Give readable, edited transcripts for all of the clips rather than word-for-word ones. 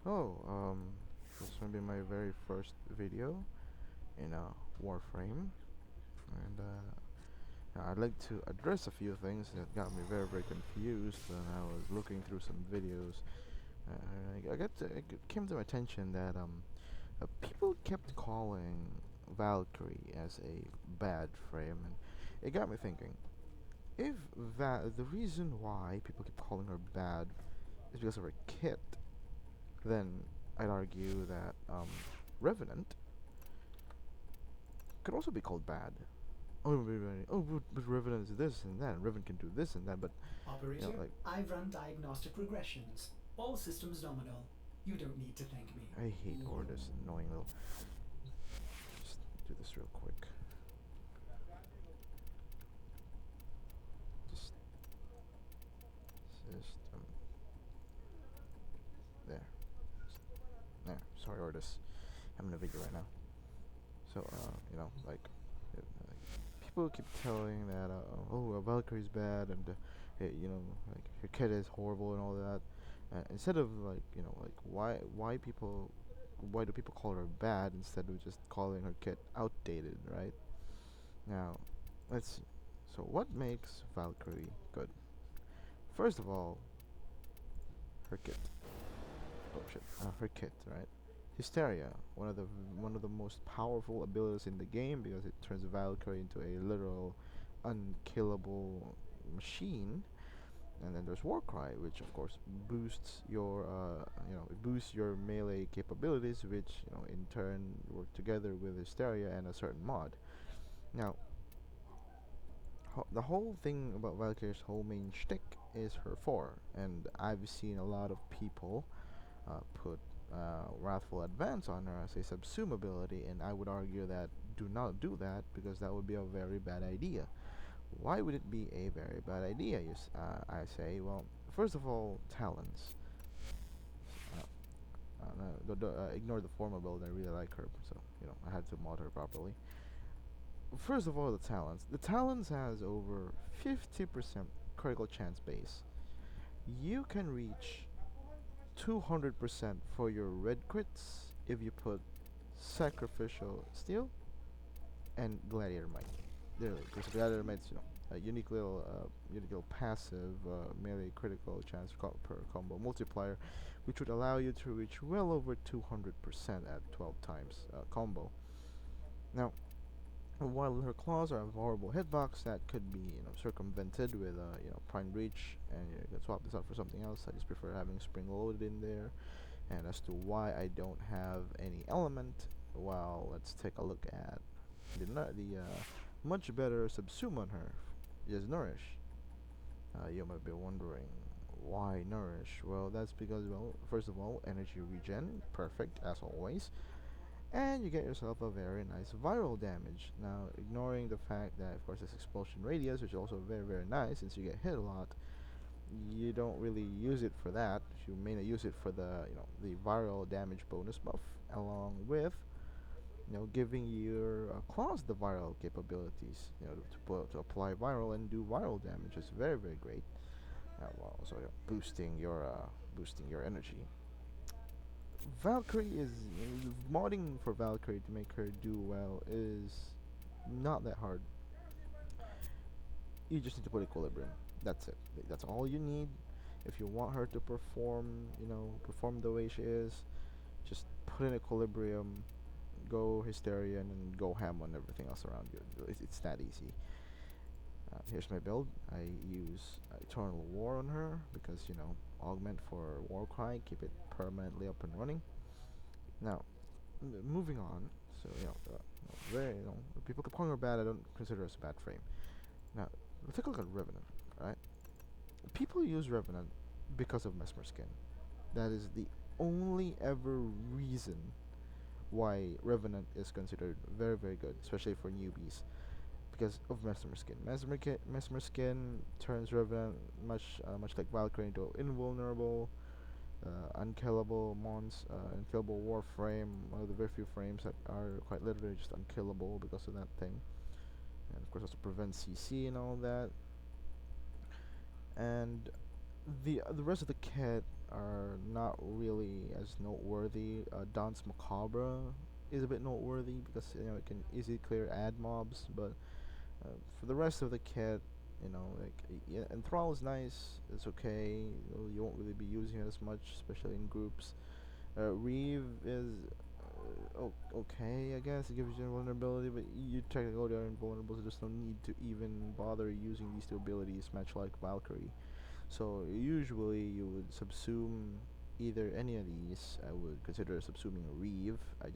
Oh, this might be my very first video in Warframe, and I'd like to address a few things that got me very confused when I was looking through some videos. It came to my attention that people kept calling Valkyrie as a bad frame, and it got me thinking. If the reason why people keep calling her bad is because of her kit, then I'd argue that Revenant could also be called bad. But Revenant is this and that. Revenant can do this and that, but Operator, like I've run diagnostic regressions. All systems nominal. You don't need to thank me. I hate orders, annoying little. Just do this real quick. Just system there. There. Sorry, Ordis. I'm in a video right now. So people keep telling that Valkyrie's bad and like her kid is horrible and all that. Instead of why do people call her bad instead of just calling her kit outdated, right? Now, let's see. So what makes Valkyrie good? First of all, her kit. Oh shit, her kit, right? Hysteria, one of the most powerful abilities in the game because it turns Valkyrie into a literal unkillable machine. And then there's Warcry, which of course boosts your it boosts your melee capabilities, which in turn work together with Hysteria and a certain mod. Now, the whole thing about Valkyrie's whole main shtick is her 4, and I've seen a lot of people put Wrathful Advance on her as a subsume ability, and I would argue that do not do that because that would be a very bad idea. Why would it be a very bad idea? I say, well, first of all, talents. Ignore the formal build. I really like her, so I had to mod her properly. First of all, the talents. The talents has over 50% critical chance base. You can reach 200% for your red crits if you put Sacrificial Steel and Gladiator Might. Because Gladiator Might's a unique little passive melee critical chance per combo multiplier, which would allow you to reach well over 200% at 12 times combo. Now, while her claws are a horrible hitbox that could be circumvented with Prime Breach, and you can swap this out for something else. I just prefer having Spring loaded in there. And as to why I don't have any element, well, let's take a look at the much better subsume on her is Nourish. You might be wondering why Nourish. Well, that's because, well, first of all, energy regen, perfect as always, and you get yourself a very nice viral damage. Now, ignoring the fact that, of course, this explosion radius, which is also very nice since you get hit a lot, you don't really use it for that. You mainly use it for the viral damage bonus buff, along with giving your claws the viral capabilities. To apply viral and do viral damage is very great. While also boosting your energy. Valkyrie is modding for Valkyrie to make her do well is not that hard. You just need to put equilibrium. That's it. That's all you need. If you want her to perform the way she is, just put in equilibrium, go hysteria, and then go ham on everything else around you. It's that easy. Here's my build. I use Eternal War on her because augment for Warcry, keep it permanently up and running. Now, moving on. So very people keep calling her bad. I don't consider her as a bad frame. Now, let's take a look at Revenant. Right? People use Revenant because of Mesmer Skin. That is the only ever reason why Revenant is considered very good, especially for newbies, because of Mesmer Skin. Mesmer Skin turns Revenant much like Valkyrie into invulnerable, unkillable unkillable Warframe, one of the very few frames that are quite literally just unkillable because of that thing. And of course also prevents CC and all that. And the rest of the kit are not really as noteworthy. Dance Macabre is a bit noteworthy because it can easily clear ad mobs, but for the rest of the kit, like yeah, Enthrall is nice. It's okay. You won't really be using it as much, especially in groups. Reeve is okay, I guess. It gives you invulnerability, but you technically are invulnerable, so there's no need to even bother using these two abilities, much like Valkyrie. So usually you would subsume either any of these. I would consider subsuming a Reeve. I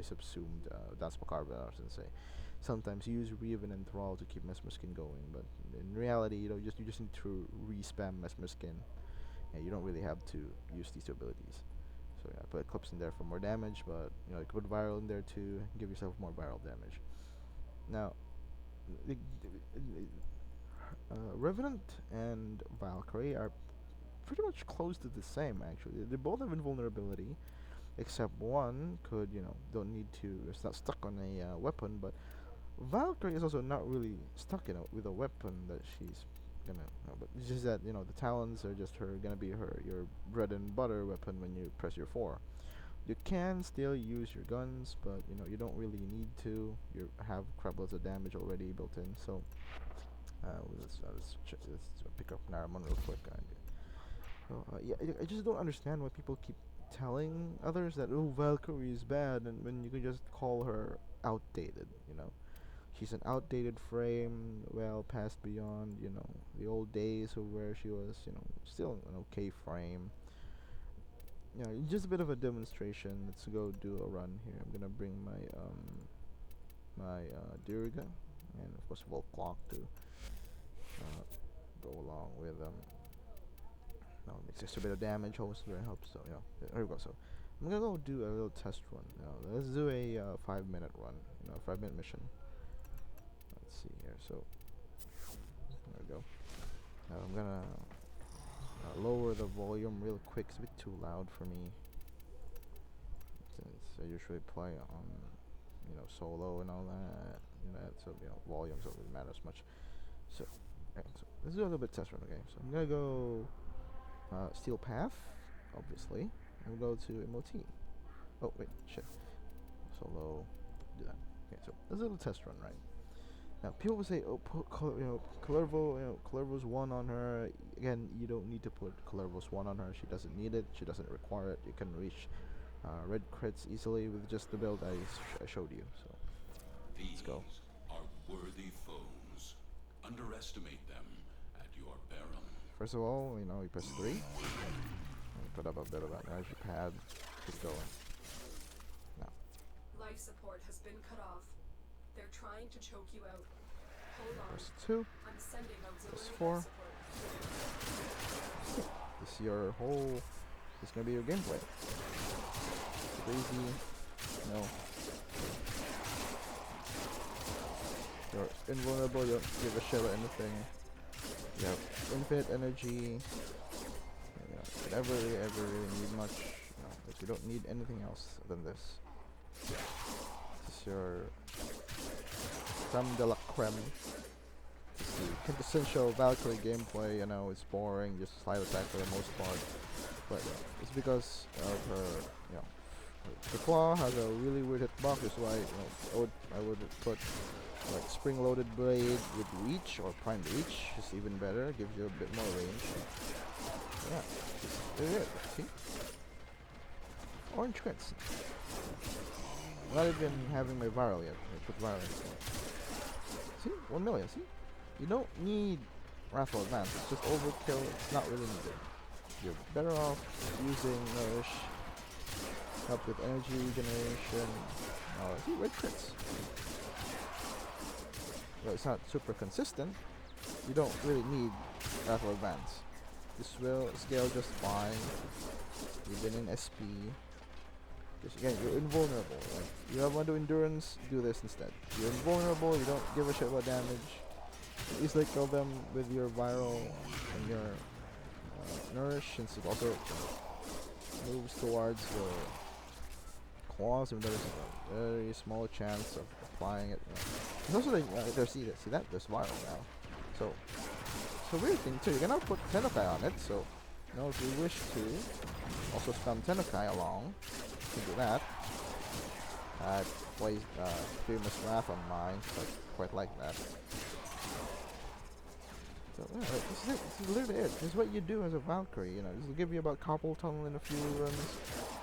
subsumed Dance Macabre, I was gonna say. Sometimes you use Reeve and Enthrall to keep Mesmer Skin going, but in reality, you just need to re-spam Mesmer Skin, and you don't really have to use these two abilities. So yeah, put Eclipse in there for more damage, but you can put Viral in there too, give yourself more viral damage. Now, Revenant and Valkyrie are pretty much close to the same actually. They both have invulnerability, except one could, don't need to, it's not stuck on a weapon, but Valkyrie is also not really stuck, with a weapon that she's gonna. But it's just that the talons are just gonna be your bread and butter weapon when you press your 4. You can still use your guns, but you don't really need to. You have crap loads of damage already built in. So let's pick up Naramon real quick. So, yeah, I just don't understand why people keep telling others that Valkyrie is bad, and when you can just call her outdated. She's an outdated frame, well past beyond, the old days of where she was, still an okay frame. Just a bit of a demonstration. Let's go do a run here. I'm gonna bring my Dirga and of course Volk Clock to go along with no, it makes extra bit of damage, hopefully it helps. So there we go. So I'm gonna go do a little test run. Now let's do a 5-minute run, 5-minute mission. Let's see here. So there we go. Now I'm gonna lower the volume real quick. It's a bit too loud for me, since I usually play on solo and all that. So volumes don't really matter as much. So, so let's do a little bit test run. Okay, so I'm gonna go Steel Path, obviously, and we'll go to MOT. Oh wait, shit. Solo, do that. Okay, so let's do a little test run, right? Now people will say, oh, put Kalervo's 1 on her. Again, you don't need to put Kalervo's 1 on her. She doesn't need it. She doesn't require it. You can reach red crits easily with just the build I showed you. So let's go. Are worthy foes. Underestimate them at your peril. First of all, you press 3. And put up a bit of an energy pad. Keep going. Now. Life support has been cut off. They're trying to choke you out. Hold on. Press 2. I'm sending Press auxiliary 4. life support. This is your whole. This is gonna be your gameplay. Crazy. You're invulnerable. You don't give a shit about anything. You have infinite energy. You never really need much. But you don't need anything else than this. This is your creme de la creme. This is the quintessential Valkyrie gameplay. It's boring, just slide attack for the most part. But it's because of her, the claw has a really weird hitbox. That's why I would put like spring-loaded blade with reach or primed reach. It's even better. Gives you a bit more range. Yeah, there it is. See, orange crits. Not even having my viral yet. I put viral in. See, 1 million. See, you don't need Wrathful Advance. It's just overkill. It's not really needed. You're better off using Nourish. Help with energy regeneration. See, red crits. Well, it's not super consistent. You don't really need Wrathful Advance. This will scale just fine, even in SP. Just again, you're invulnerable. Like, you want to do endurance, do this instead. You're invulnerable. You don't give a shit about damage. Easily kill them with your viral and your nourish, since it also moves towards your claws, and there's a very small chance of applying it. It's also see that there's viral now. So weird thing too. You cannot put Tenekai on it, so Now, if you wish to, also spam Tenukai along. You can do that. It plays famous Wrath on mine, so I quite like that. So yeah, this is it. This is literally it. This is what you do as a Valkyrie. You know, this will give you about carpal tunnel in a few runs,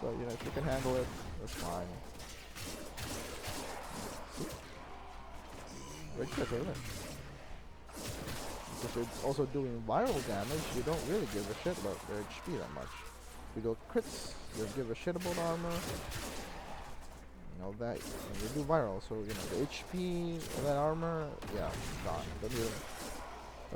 but you know, if you can handle it, that's fine. See? Very quick, isn't it? If it's also doing viral damage, you don't really give a shit about their HP that much. If you go crits, you give a shit about armor. You know that you do viral, so you know the HP of that armor, yeah, gone. Don't even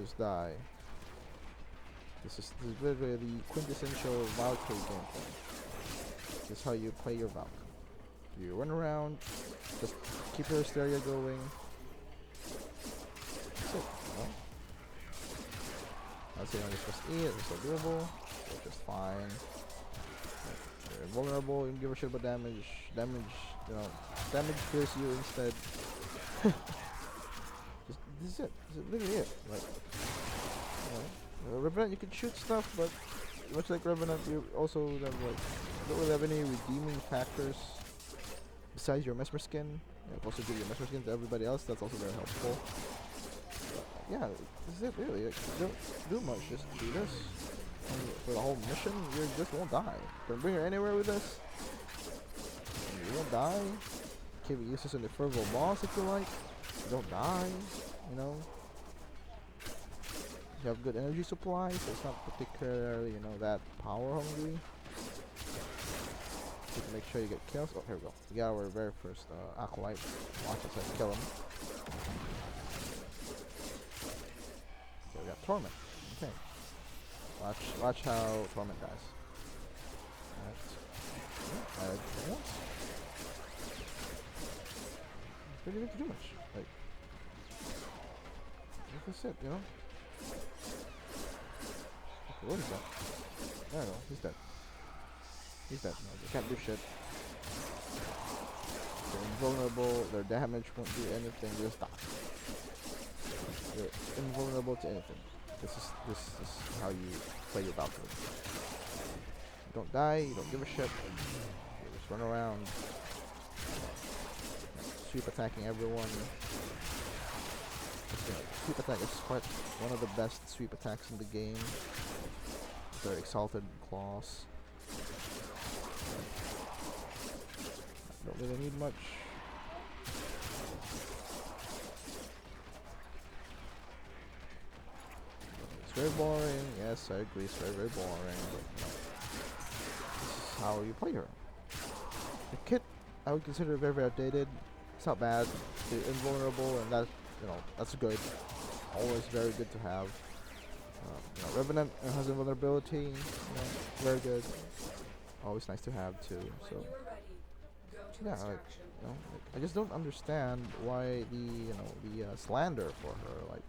just die. This is literally the quintessential Valkyrie gameplay. This is how you play your Valk. You run around, just keep your hysteria going. That's it, you know? I'd say just press E, it's so doable, it's just fine. You're invulnerable, you don't give a shit about damage. Damage fears you instead. This is it. This is literally it. Like, you know, Revenant, you can shoot stuff, but much like Revenant, you also have don't really have any redeeming factors besides your Mesmer skin. You also give your Mesmer skin to everybody else. That's also very helpful. But yeah, this is it really. Like, you don't do much. Just do this. And for the whole mission, you just won't die. You can bring her anywhere with this. You won't die. Can be useless in the fervor boss if you like. You don't die. You know. You have good energy supply, so it's not particularly, you know, that power hungry. So to make sure you get kills. Oh, here we go. We got our very first acolyte. Watch us kill him. So we got Torment. Okay. Watch how Torment dies. Didn't even do much. Like, that's it, you know. Okay, what is that? I don't know. He's dead. He's dead. No, they can't do shit. They're invulnerable. Their damage won't do anything. They just die. They're invulnerable to anything. This is how you play your Valkyrie. You don't die. You don't give a shit. You just run around, sweep attacking everyone. Sweep attack is quite one of the best sweep attacks in the game. Their exalted claws. Don't really need much. It's very boring. Yes, I agree. It's very, very boring. But you know, this is how you play her. The kit, I would consider very, very outdated. It's not bad. It's invulnerable, and that, you know, that's good. Always very good to have. You know, Revenant has invulnerability. You know, very good. Always nice to have too. So When you are ready, go to yeah, extraction. you know, like, I just don't understand why the Slander for her, like,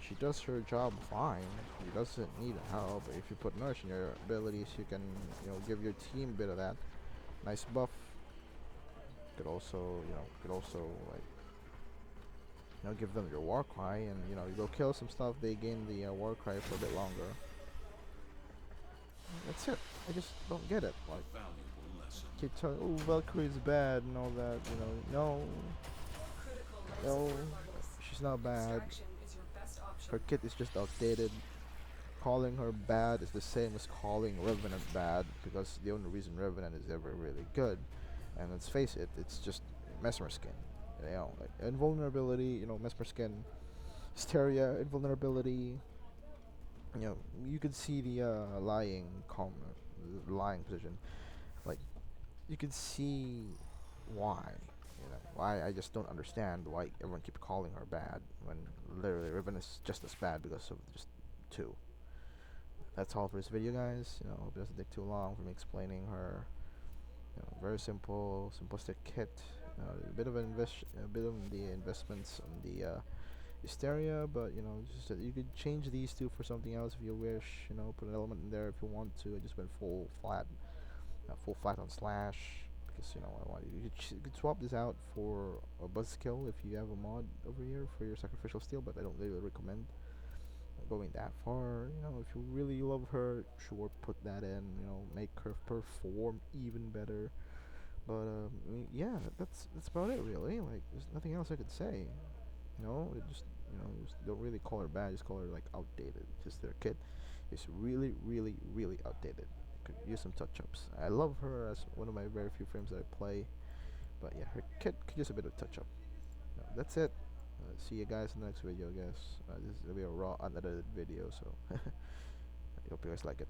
she does her job fine. She doesn't need help. If you put nourish in your abilities, you can, you know, give your team a bit of that nice buff. Could also, you know, like, you know, give them your war cry, and you know, you go kill some stuff. They gain the war cry for a bit longer. That's it. I just don't get it. Like, Valuable lesson. keep telling, oh, Valkyrie's bad and all that. You know, Critical no, lesson regardless. she's not bad. Extraction is your best option. Her kit is just outdated. Calling her bad is the same as calling Revenant bad, because the only reason Revenant is ever really good, and let's face it, it's just Mesmer skin. You know, like invulnerability. You know, Mesmer skin, hysteria, invulnerability. You know, you could see the lying position. Like, you could see why. You know, why I just don't understand why everyone keep calling her bad when literally Riven is just as bad because of just two. That's all for this video, guys. You know, hope it doesn't take too long for me explaining her. You know, very simple, simplistic kit. A bit of the investments on the hysteria, but you know, just you could change these two for something else if you wish. You know, put an element in there if you want to. I just went full flat on slash, because you know I want you could swap this out for a buzzkill if you have a mod over here for your sacrificial steel, but I don't really recommend. going that far. If you really love her, sure, put that in. Make her perform even better. But I mean, yeah, that's about it really. Like, there's nothing else I could say. Just don't really call her bad. Just call her like outdated. Just their kit is really, really, really outdated. Could use some touch-ups. I love her as one of my very few frames that I play, but yeah, her kit could use a bit of touch-up. That's it. See you guys in the next video, guys. This is gonna be a raw, unedited video, so I hope you guys like it.